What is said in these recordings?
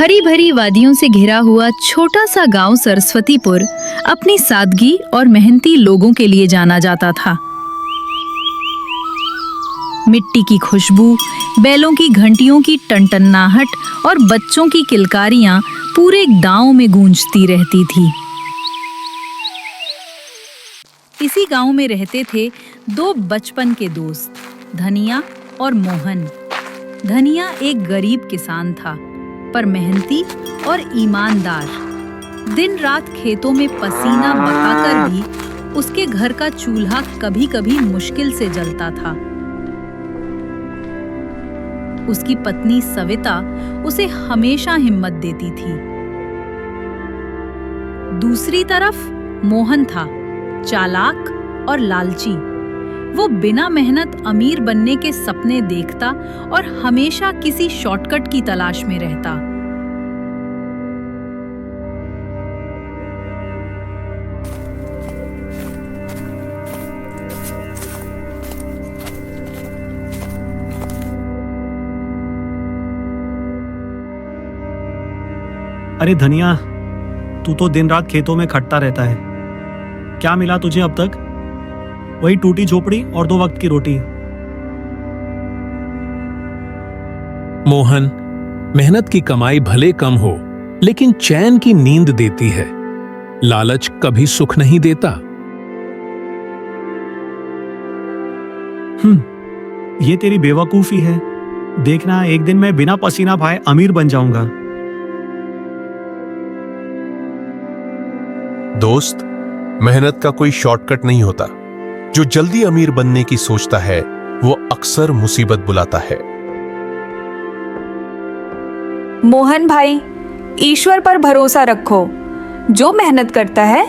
हरी भरी वादियों से घिरा हुआ छोटा सा गांव सरस्वतीपुर अपनी सादगी और मेहनती लोगों के लिए जाना जाता था। मिट्टी की खुशबू, बैलों की घंटियों की टनटनाहट और बच्चों की किलकारियां पूरे गांव में गूंजती रहती थी। इसी गांव में रहते थे दो बचपन के दोस्त, धनिया और मोहन। धनिया एक गरीब किसान था, पर मेहनती और ईमानदार। दिन रात खेतों में पसीना बहाकर भी उसके घर का चूल्हा कभी-कभी मुश्किल से जलता था। उसकी पत्नी सविता उसे हमेशा हिम्मत देती थी। दूसरी तरफ मोहन था, चालाक और लालची। वो बिना मेहनत अमीर बनने के सपने देखता और हमेशा किसी शॉर्टकट की तलाश में रहता। अरे धनिया, तू तो दिन रात खेतों में खटता रहता है। क्या मिला तुझे अब तक? वही टूटी झोपड़ी और 2 वक्त की रोटी। मोहन, मेहनत की कमाई भले कम हो, लेकिन चैन की नींद देती है। लालच कभी सुख नहीं देता। ये तेरी बेवकूफी है। देखना, एक दिन मैं बिना पसीना बहाए अमीर बन जाऊंगा। दोस्त, मेहनत का कोई शॉर्टकट नहीं होता। जो जल्दी अमीर बनने की सोचता है वो अक्सर मुसीबत बुलाता है। मोहन भाई, ईश्वर पर भरोसा रखो। जो मेहनत करता है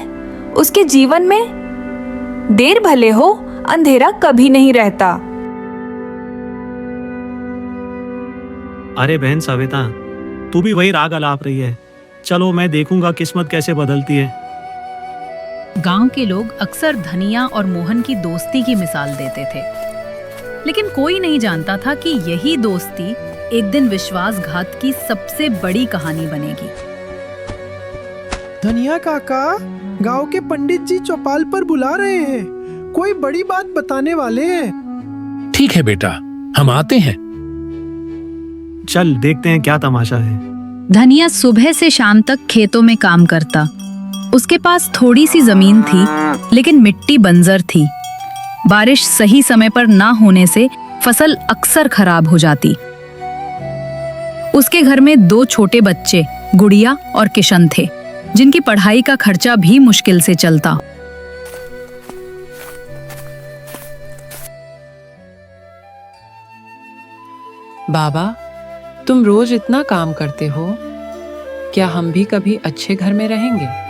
उसके जीवन में देर भले हो, अंधेरा कभी नहीं रहता। अरे बहन सविता, तू भी वही राग अलाप रही है। चलो, मैं देखूंगा किस्मत कैसे बदलती है। गांव के लोग अक्सर धनिया और मोहन की दोस्ती की मिसाल देते थे, लेकिन कोई नहीं जानता था कि यही दोस्ती एक दिन विश्वासघात की सबसे बड़ी कहानी बनेगी। धनिया काका, गांव के पंडित जी चौपाल पर बुला रहे हैं। कोई बड़ी बात बताने वाले हैं। ठीक है बेटा, हम आते हैं। चल देखते हैं क्या तमाशा है। धनिया सुबह से शाम तक खेतों में काम करता। उसके पास थोड़ी सी जमीन थी, लेकिन मिट्टी बंजर थी। बारिश सही समय पर ना होने से फसल अक्सर खराब हो जाती। उसके घर में 2 छोटे बच्चे, गुड़िया और किशन थे, जिनकी पढ़ाई का खर्चा भी मुश्किल से चलता। बाबा, तुम रोज इतना काम करते हो, क्या हम भी कभी अच्छे घर में रहेंगे?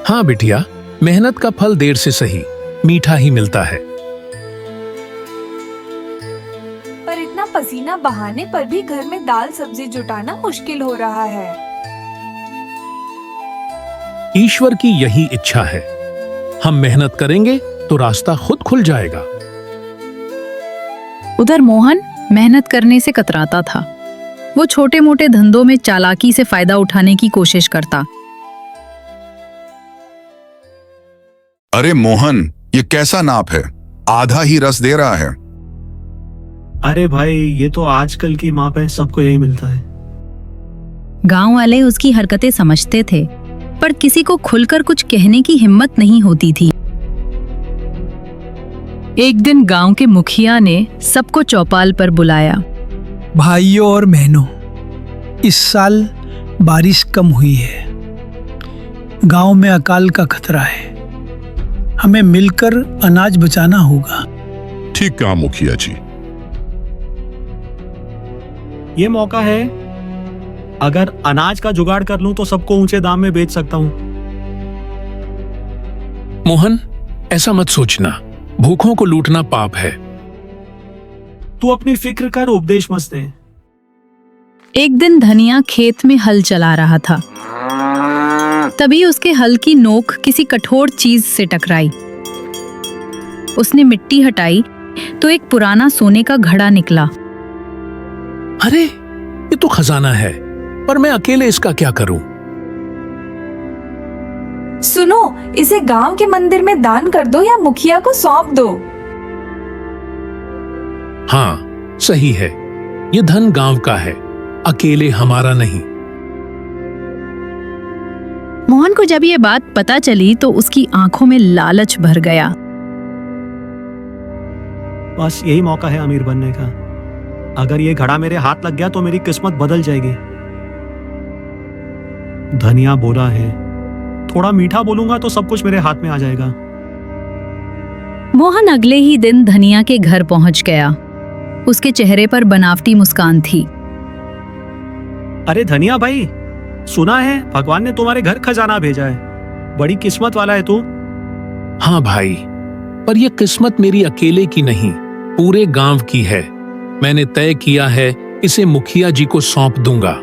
हाँ बिटिया, मेहनत का फल देर से सही, मीठा ही मिलता है। पर इतना पसीना बहाने पर भी घर में दाल सब्जी जुटाना मुश्किल हो रहा है। ईश्वर की यही इच्छा है। हम मेहनत करेंगे तो रास्ता खुद खुल जाएगा। उधर मोहन मेहनत करने से कतराता था। वो छोटे मोटे धंधों में चालाकी से फायदा उठाने की कोशिश करता। अरे मोहन, ये कैसा नाप है? आधा ही रस दे रहा है। अरे भाई, ये तो आजकल की माप है, सबको यही मिलता है। गांव वाले उसकी हरकतें समझते थे, पर किसी को खुलकर कुछ कहने की हिम्मत नहीं होती थी। एक दिन गांव के मुखिया ने सबको चौपाल पर बुलाया। भाइयों और बहनों, इस साल बारिश कम हुई है। गांव में अकाल का खतरा है। हमें मिलकर अनाज बचाना होगा। ठीक कहा मुखिया जी। ये मौका है। अगर अनाज का जुगाड़ कर लूं तो सबको ऊंचे दाम में बेच सकता हूं। मोहन, ऐसा मत सोचना। भूखों को लूटना पाप है। तू अपनी फिक्र कर, उपदेश मत दे। एक दिन धनिया खेत में हल चला रहा था। तभी उसके हल की नोक किसी कठोर चीज से टकराई। उसने मिट्टी हटाई तो एक पुराना सोने का घड़ा निकला। अरे, ये तो खजाना है, पर मैं अकेले इसका क्या करूं? सुनो, इसे गांव के मंदिर में दान कर दो या मुखिया को सौंप दो। हाँ, सही है। ये धन गांव का है, अकेले हमारा नहीं। मोहन को जब ये बात पता चली तो उसकी आंखों में लालच भर गया। बस यही मौका है अमीर बनने का। अगर ये घड़ा मेरे हाथ लग गया तो मेरी किस्मत बदल जाएगी। धनिया बोला है, थोड़ा मीठा बोलूंगा तो सब कुछ मेरे हाथ में आ जाएगा। मोहन अगले ही दिन धनिया के घर पहुंच गया। उसके चेहरे पर बनावटी मुस्कान थी। अरे धनिया भाई, सुना है भगवान ने तुम्हारे घर खजाना भेजा है। बड़ी किस्मत वाला है तू। हाँ भाई, पर यह किस्मत मेरी अकेले की नहीं, पूरे गांव की है। मैंने तय किया है, इसे मुखिया जी को सौंप दूंगा।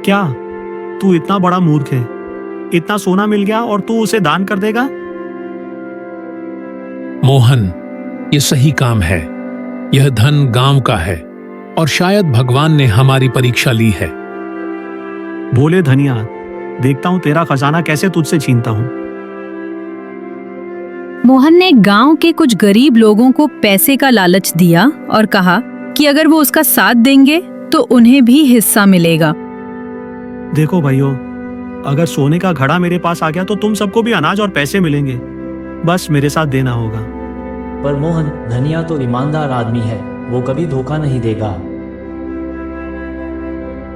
क्या तू इतना बड़ा मूर्ख है? इतना सोना मिल गया और तू उसे दान कर देगा? मोहन, ये सही काम है। यह धन गांव का है और शायद भगवान ने हमारी परीक्षा ली है। बोले धनिया, देखता हूं तेरा खजाना कैसे तुझसे छीनता हूं। मोहन ने गांव के कुछ गरीब लोगों को पैसे का लालच दिया और कहा कि अगर वो उसका साथ देंगे तो उन्हें भी हिस्सा मिलेगा। देखो भाइयों, अगर सोने का घड़ा मेरे पास आ गया तो तुम सबको भी अनाज और पैसे मिलेंगे। बस मेरे साथ देना होगा। पर मोहन, धनिया तो ईमानदार आदमी है, वो कभी धोखा नहीं देगा।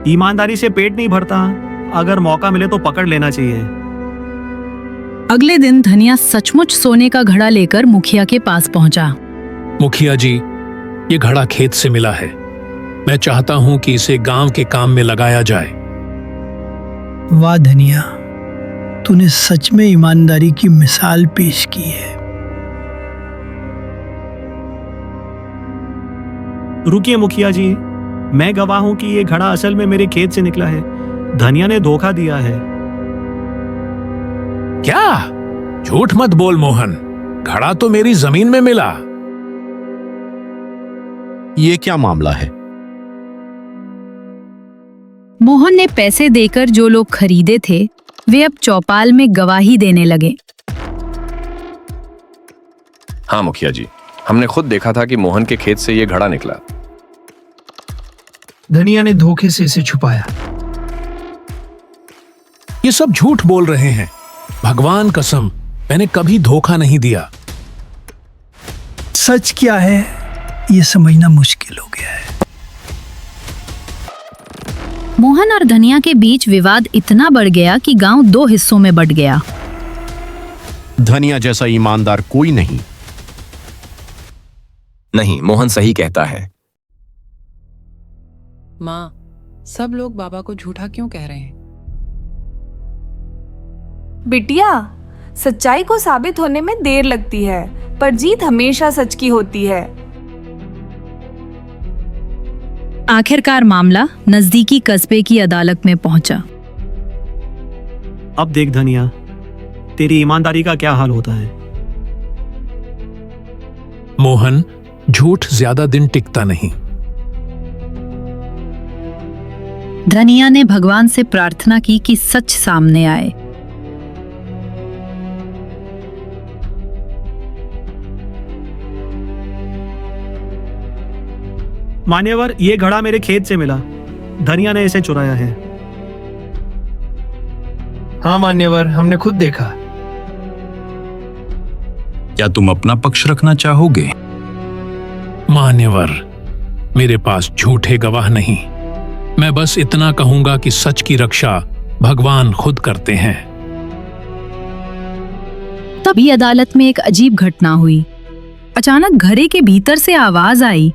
ईमानदारी से पेट नहीं भरता, अगर मौका मिले तो पकड़ लेना चाहिए। अगले दिन धनिया सचमुच सोने का घड़ा लेकर मुखिया के पास पहुंचा। मुखिया जी, ये घड़ा खेत से मिला है। मैं चाहता हूं कि इसे गांव के काम में लगाया जाए। वाह धनिया, तूने सच में ईमानदारी की मिसाल पेश की है। रुकिए मुखिया जी, मैं गवाह हूं कि ये घड़ा असल में मेरे खेत से निकला है। धनिया ने धोखा दिया है। क्या? झूठ मत बोल मोहन, घड़ा तो मेरी जमीन में मिला। ये क्या मामला है? मोहन ने पैसे देकर जो लोग खरीदे थे वे अब चौपाल में गवाही देने लगे। हाँ मुखिया जी, हमने खुद देखा था कि मोहन के खेत से ये घड़ा निकला। धनिया ने धोखे से इसे छुपाया। ये सब झूठ बोल रहे हैं। भगवान कसम, मैंने कभी धोखा नहीं दिया। सच क्या है ये समझना मुश्किल हो गया है। मोहन और धनिया के बीच विवाद इतना बढ़ गया कि गांव 2 हिस्सों में बंट गया। धनिया जैसा ईमानदार कोई नहीं। नहीं, मोहन सही कहता है। माँ, सब लोग बाबा को झूठा क्यों कह रहे हैं? बिटिया, सच्चाई को साबित होने में देर लगती है, पर जीत हमेशा सच की होती है। आखिरकार मामला नजदीकी कस्बे की अदालत में पहुंचा। अब देख धनिया, तेरी ईमानदारी का क्या हाल होता है। मोहन, झूठ ज्यादा दिन टिकता नहीं। धनिया ने भगवान से प्रार्थना की कि सच सामने आए। मान्यवर, ये घड़ा मेरे खेत से मिला। धनिया ने इसे चुराया है। हाँ मान्यवर, हमने खुद देखा। क्या तुम अपना पक्ष रखना चाहोगे? मान्यवर, मेरे पास झूठे गवाह नहीं। मैं बस इतना कहूंगा कि सच की रक्षा भगवान खुद करते हैं। तभी अदालत में एक अजीब घटना हुई। अचानक घरे के भीतर से आवाज आई।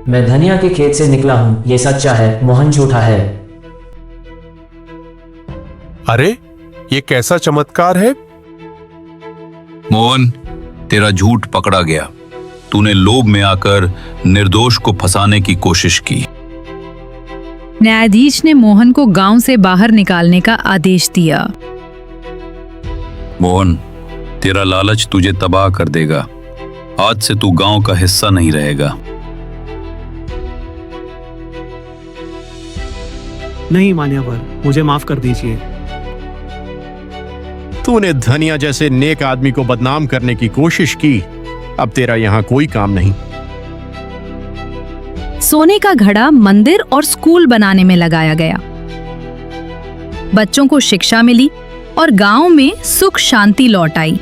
मैं धनिया के खेत से निकला हूँ, ये सच्चा है, मोहन झूठा है। अरे, ये कैसा चमत्कार है? मोहन, तेरा झूठ पकड़ा गया। तूने लोभ में आकर निर्दोष को फंसाने की कोशिश की। न्यायाधीश ने मोहन को गांव से बाहर निकालने का आदेश दिया। मोहन, तेरा लालच तुझे तबाह कर देगा। आज से तू गांव का हिस्सा नहीं रहेगा। नहीं मान्यवर, मुझे माफ कर दीजिए। तूने धनिया जैसे नेक आदमी को बदनाम करने की कोशिश की, अब तेरा यहाँ कोई काम नहीं। सोने का घड़ा मंदिर और स्कूल बनाने में लगाया गया। बच्चों को शिक्षा मिली और गांव में सुख शांति लौट आई।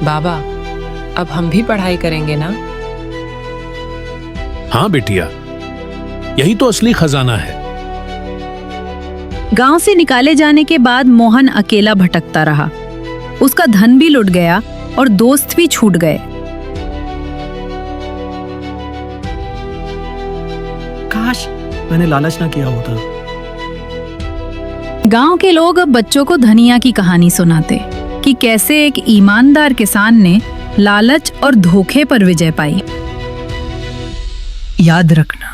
बाबा, अब हम भी पढ़ाई करेंगे ना? हाँ बेटिया, यही तो असली खजाना है। गांव से निकाले जाने के बाद मोहन अकेला भटकता रहा। उसका धन भी लुट गया और दोस्त भी छूट गए। काश मैंने लालच ना किया होता। गांव के लोग अब बच्चों को धनिया की कहानी सुनाते कि कैसे एक ईमानदार किसान ने लालच और धोखे पर विजय पाई। याद रखना,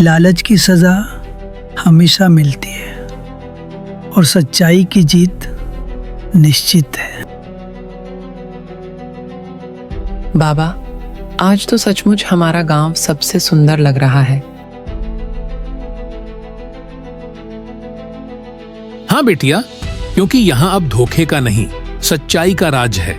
लालच की सजा हमेशा मिलती है और सच्चाई की जीत निश्चित है। बाबा, आज तो सचमुच हमारा गांव सबसे सुंदर लग रहा है। हाँ बेटिया, क्योंकि यहाँ अब धोखे का नहीं, सच्चाई का राज है।